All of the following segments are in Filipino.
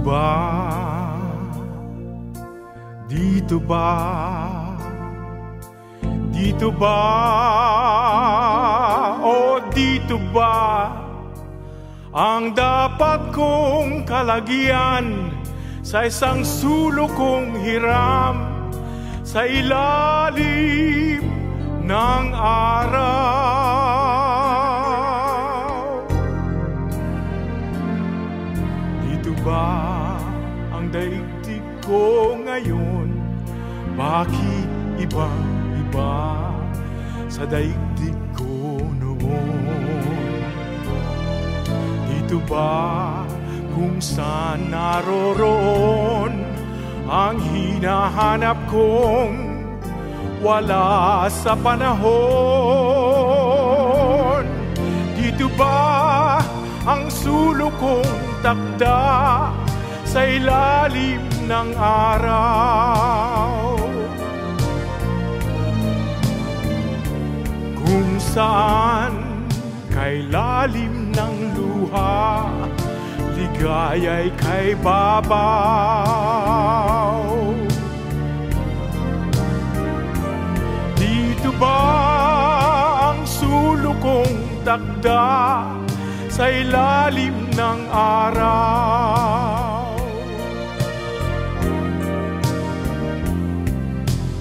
ba? Dito ba? Dito ba? O dito ba ang dapat kong kalagyan sa isang sulok kong hiram sa ilalim ng araw? Dito ba ang daigdig ko ngayon? Bakit iba-iba sa daigdig ko noon? Dito ba kung saan naroroon ang hinahanap kong wala sa panahon? Dito ba ang sulok kong takda sa ilalim ng araw? Kung saan kay lalim ng luha, ligaya'y kay babaw. Dito ba ang sulok kong takda sa ilalim ng araw?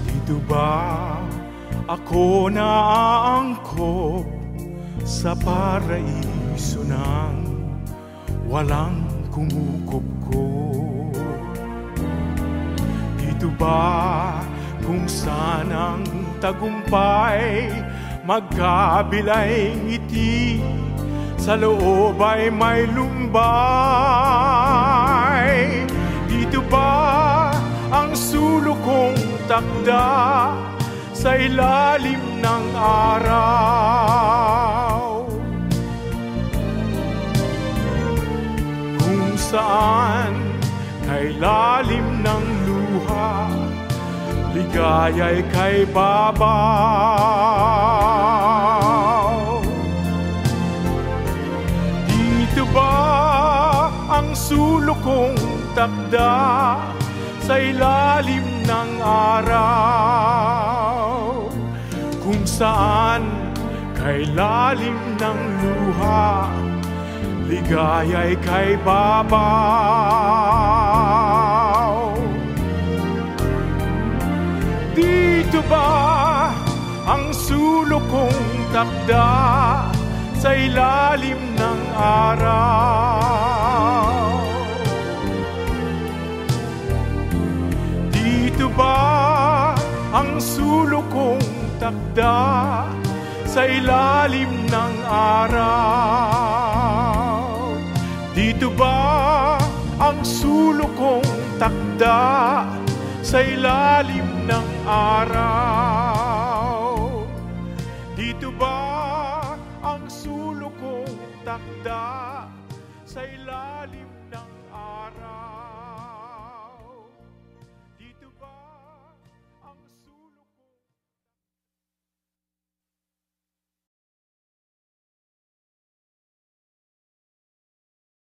Dito ba ako naaangkop sa paraiso ng walang kumukupkop? Dito ba kung saan ang tagumpay magkabilay ngiti, sa loob ay may lumbay? Dito ba ang sulok kong takda sa ilalim ng araw? Kung saan kay lalim ng luha, ligaya'y kay babaw. Dito ba ang sulok kong takda sa ilalim ng araw? Kung saan kay lalim ng luha, ligaya'y kay babaw. Dito ba ang sulok kong takda sa ilalim ng araw? Dito ba ang sulok kong takda sa ilalim ng araw? Dito ba ang sulok kong takda sa ilalim ng araw? Dito ba ang sulok kong takda sa ilalim ng araw?